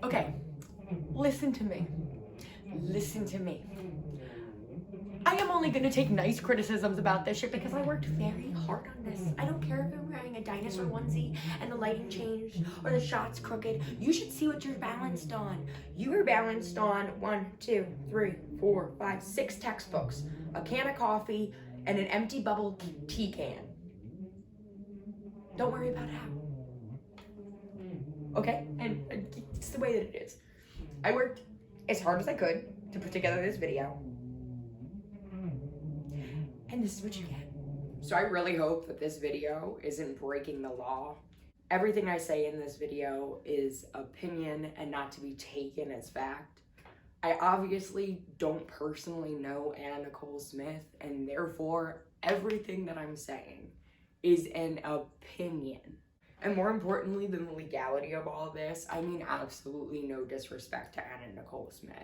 Okay, listen to me. Listen to me. I am only gonna take nice criticisms about this shit because I worked very hard on this. I don't care if I'm wearing a dinosaur onesie and the lighting changed or the shot's crooked. You should see what you're balanced on. You are balanced on 1, 2, 3, 4, 5, 6 textbooks, a can of coffee, and an empty bubble tea can. Don't worry about how. Okay? And it's the way that it is. I worked as hard as I could to put together this video. And this is what you get. So I really hope that this video isn't breaking the law. Everything I say in this video is opinion and not to be taken as fact. I obviously don't personally know Anna Nicole Smith, and therefore everything that I'm saying is an opinion. And more importantly than the legality of all this, I mean absolutely no disrespect to Anna Nicole Smith.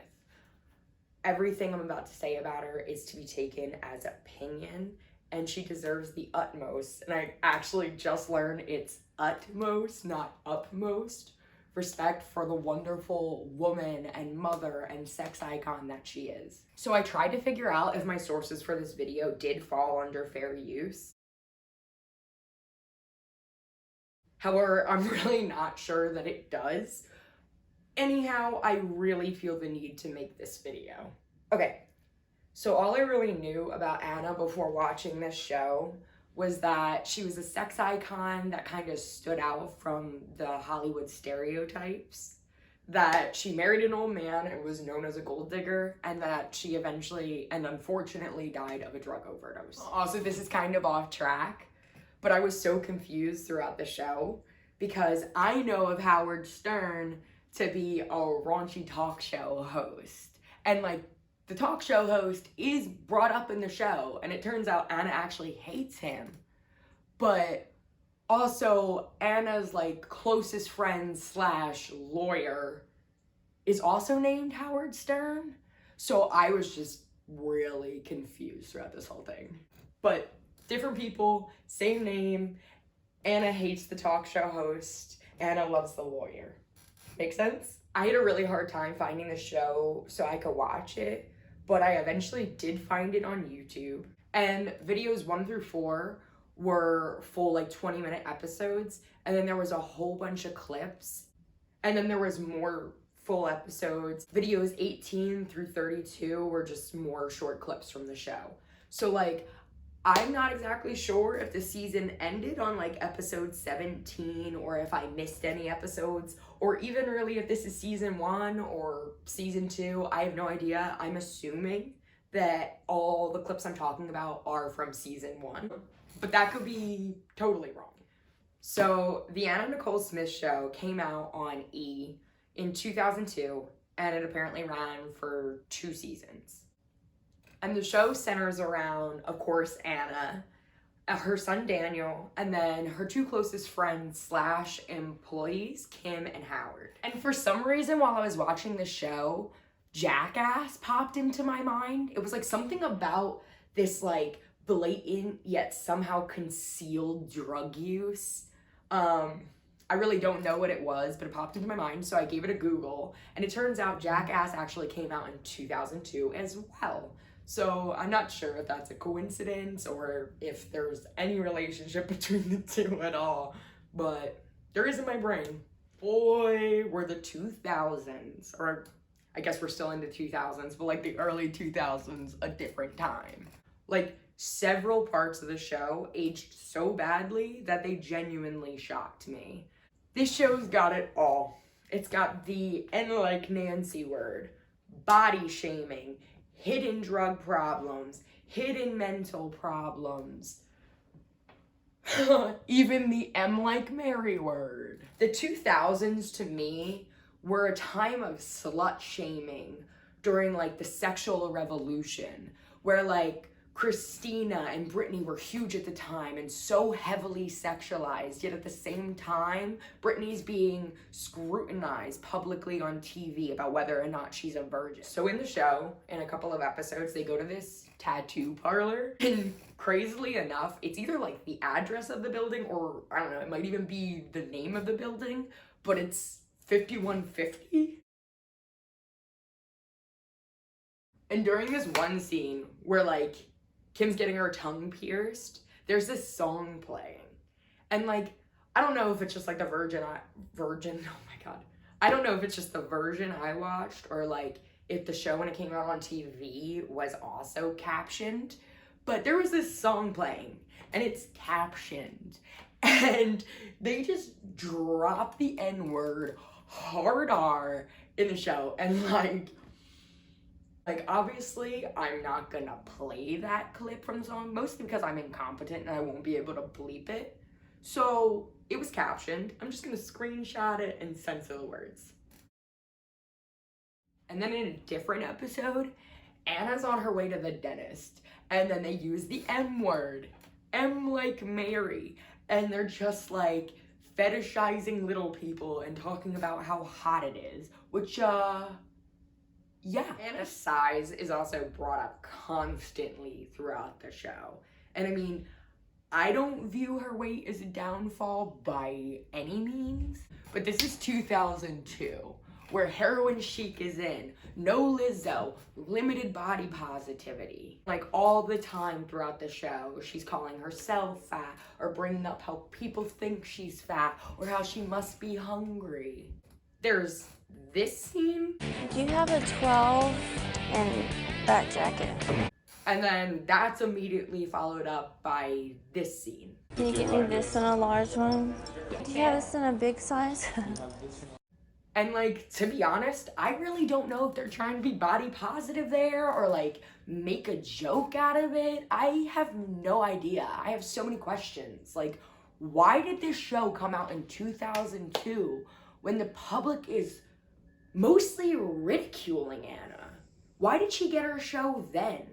Everything I'm about to say about her is to be taken as opinion, and she deserves the utmost, and I actually just learned it's utmost, not upmost, respect for the wonderful woman and mother and sex icon that she is. So I tried to figure out if my sources for this video did fall under fair use. However, I'm really not sure that it does. Anyhow, I really feel the need to make this video. Okay, so all I really knew about Anna before watching this show was that she was a sex icon that kind of stood out from the Hollywood stereotypes, that she married an old man and was known as a gold digger, and that she eventually and unfortunately died of a drug overdose. Also, this is kind of off track, but I was so confused throughout the show because I know of Howard Stern to be a raunchy talk show host. And like, the talk show host is brought up in the show, and it turns out Anna actually hates him. But also, Anna's like closest friend slash lawyer is also named Howard Stern. So I was just really confused throughout this whole thing. But different people, same name. Anna hates the talk show host. Anna loves the lawyer. Make sense? I had a really hard time finding the show so I could watch it, but I eventually did find it on YouTube. And videos 1 through 4 were full like 20-minute episodes, and then there was a whole bunch of clips, and then there was more full episodes. Videos 18 through 32 were just more short clips from the show. So like, I'm not exactly sure if the season ended on like episode 17 or if I missed any episodes, or even really if this is season 1 or season 2. I have no idea. I'm assuming that all the clips I'm talking about are from season 1, but that could be totally wrong. So the Anna Nicole Smith show came out on E! In 2002, and it apparently ran for 2 seasons. And the show centers around, of course, Anna, her son Daniel, and then her 2 closest friends slash employees, Kim and Howard. And for some reason, while I was watching the show, Jackass popped into my mind. It was like something about this like blatant yet somehow concealed drug use. I really don't know what it was, but it popped into my mind, so I gave it a Google, and it turns out Jackass actually came out in 2002 as well. So I'm not sure if that's a coincidence or if there's any relationship between the two at all, but there is in my brain. Boy, were the 2000s, or I guess we're still in the 2000s, but like the early 2000s, a different time. Like, several parts of the show aged so badly that they genuinely shocked me. This show's got it all. It's got the "and like Nancy" word, body shaming, hidden drug problems, hidden mental problems, even the "M like Mary" word. The 2000s to me were a time of slut shaming during like the sexual revolution, where like Christina and Britney were huge at the time and so heavily sexualized, yet at the same time, Britney's being scrutinized publicly on TV about whether or not she's a virgin. So in the show, in a couple of episodes, they go to this tattoo parlor, and crazily enough, it's either like the address of the building or I don't know, it might even be the name of the building, but it's 5150. And during this one scene where like Kim's getting her tongue pierced, there's this song playing. And like, I don't know if it's just like the oh my God. I don't know if it's just the version I watched or like if the show when it came out on TV was also captioned, but there was this song playing and it's captioned and they just drop the N-word hard R in the show. And like obviously I'm not gonna play that clip from the song, mostly because I'm incompetent and I won't be able to bleep it. So it was captioned. I'm just gonna screenshot it and censor the words. And then in a different episode, Anna's on her way to the dentist and then they use the M word, M like Mary, and they're just like fetishizing little people and talking about how hot it is, which yeah. Anna's size is also brought up constantly throughout the show. And I mean, I don't view her weight as a downfall by any means, but this is 2002, where heroin chic is in, no Lizzo, limited body positivity. Like all the time throughout the show, she's calling herself fat or bringing up how people think she's fat or how she must be hungry. There's this scene. Do you have a 12 and that jacket? And then that's immediately followed up by this scene. Can you get me this in a large one? Do you have this in a big size? And like, to be honest, I really don't know if they're trying to be body positive there or like make a joke out of it. I have no idea. I have so many questions. Like, why did this show come out in 2002 when the public is mostly ridiculing Anna? Why did she get her show then?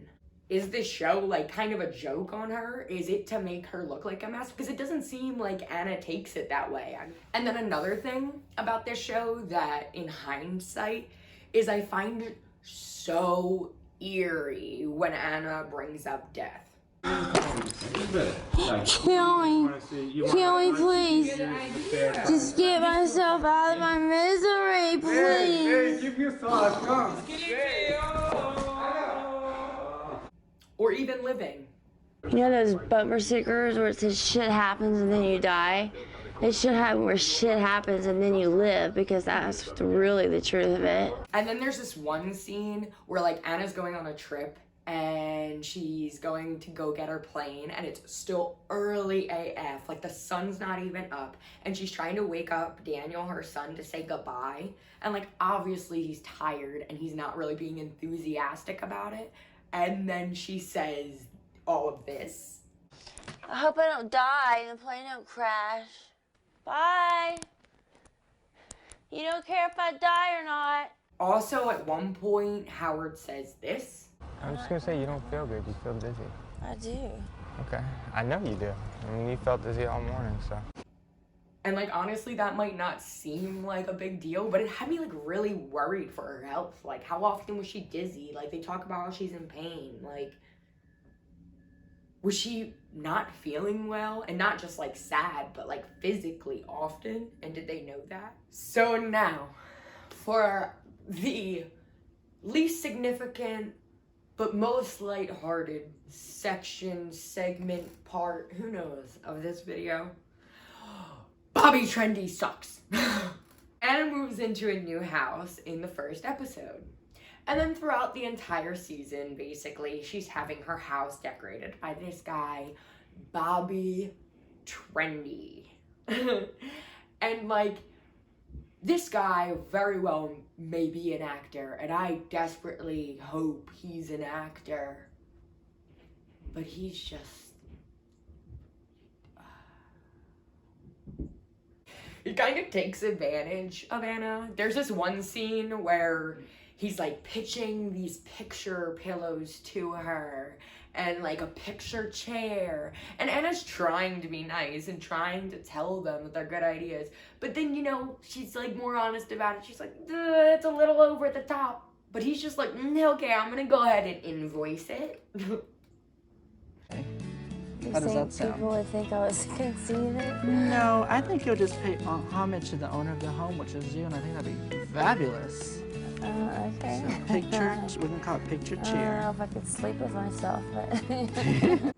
Is this show like kind of a joke on her? Is it to make her look like a mess? Because it doesn't seem like Anna takes it that way. And then another thing about this show that in hindsight is I find it so eerie when Anna brings up death. Kill me, please. Just get myself out of my misery, please. Hey, give me a sauce, come. Or even living. You know those bumper stickers where it says shit happens and then you die? It should happen where shit happens and then you live, because that's really the truth of it. And then there's this one scene where like Anna's going on a trip and she's going to go get her plane and it's still early AF, like the sun's not even up, and she's trying to wake up Daniel, her son, to say goodbye, and like obviously he's tired and he's not really being enthusiastic about it, and then she says all of this. I hope I don't die and the plane don't crash. Bye. You don't care if I die or not. Also at one point Howard says this. I'm just gonna say you don't feel good, you feel dizzy. I do. Okay, I know you do. I mean, you felt dizzy all morning, so. And like honestly that might not seem like a big deal, but it had me like really worried for her health. Like how often was she dizzy? Like they talk about how she's in pain. Like was she not feeling well? And not just like sad, but like physically often? And did they know that? So now for the least significant but most lighthearted segment, part, who knows, of this video. Bobby Trendy sucks. Anna moves into a new house in the first episode. And then throughout the entire season, basically, she's having her house decorated by this guy, Bobby Trendy. And like, this guy very well may be an actor, and I desperately hope he's an actor. But he's just... he kind of takes advantage of Anna. There's this one scene where he's like pitching these picture pillows to her and like a picture chair, and Anna's trying to be nice and trying to tell them that they're good ideas, but then, you know, she's like more honest about it. She's like, it's a little over the top, but he's just like, okay, I'm gonna go ahead and invoice it. you How does think that sound? people would think I was conceited? No, I think you'll just pay homage to the owner of the home, which is you, and I think that'd be fabulous. Okay. So picture, we can call it picture I don't cheer. know if I could sleep with myself, but.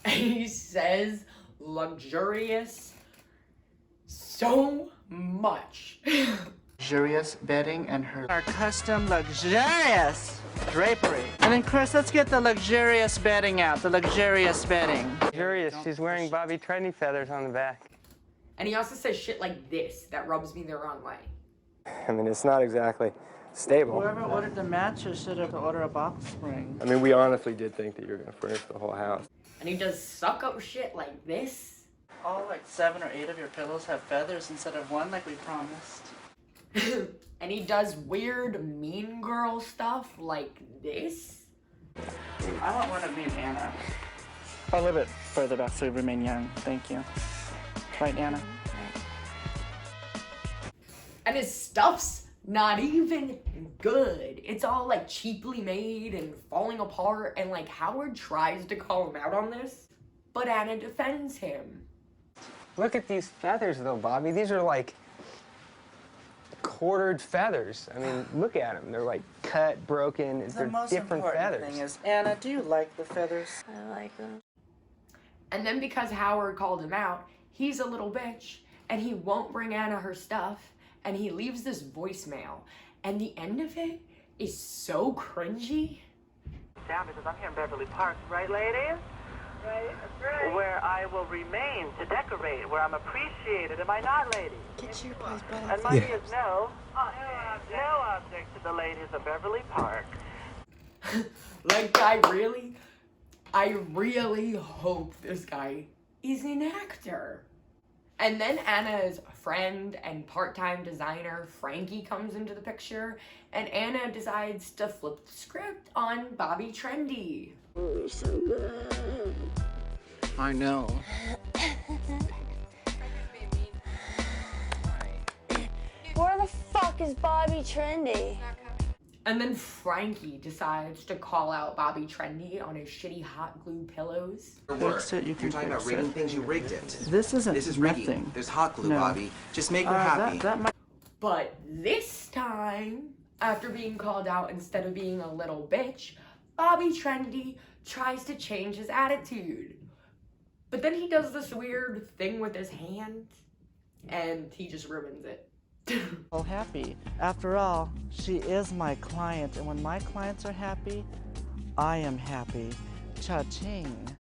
And he says luxurious so much. Luxurious bedding and our custom luxurious drapery. And then Chris, let's get the luxurious bedding out, the luxurious bedding. Luxurious, she's wearing Bobby Trendy feathers on the back. And he also says shit like this that rubs me the wrong way. I mean, it's not exactly stable. Whoever ordered the mattress should have ordered a box spring. I mean, we honestly did think that you were going to furnish the whole house. And he does suck up shit like this. All like 7 or 8 of your pillows have feathers instead of 1 like we promised. And he does weird mean girl stuff like this. I want one of me and Anna. A little bit further back so we remain young. Thank you. Right, Anna? And his stuff's not even good. It's all like cheaply made and falling apart, and like Howard tries to call him out on this, but Anna defends him. Look at these feathers, though, Bobby. These are like quartered feathers. I mean, look at them. They're like cut, broken. The They're most different important feathers. thing is, Anna, do you like the feathers? I like them. And then because Howard called him out, he's a little bitch, and he won't bring Anna her stuff, and he leaves this voicemail, and the end of it is so cringy. Down because I'm here in Beverly Park, right, ladies? Right, that's right. Where I will remain to decorate, where I'm appreciated. Am I not, ladies? Get your boys butt And mine is no object to the ladies of Beverly Park. Like, I really hope this guy is an actor. And then Anna's friend and part-time designer, Frankie, comes into the picture, and Anna decides to flip the script on Bobby Trendy. Oh, you're so good. I know. Where the fuck is Bobby Trendy? And then Frankie decides to call out Bobby Trendy on his shitty hot glue pillows. Fix it, you You're can talking about fix rigging it. things, you rigged it. This isn't This is rigging. nothing. There's hot glue, No. Bobby. Just make her happy. That might... But this time, after being called out instead of being a little bitch, Bobby Trendy tries to change his attitude. But then he does this weird thing with his hand, and he just ruins it. Well, happy. After all, she is my client, and when my clients are happy, I am happy. Cha-ching.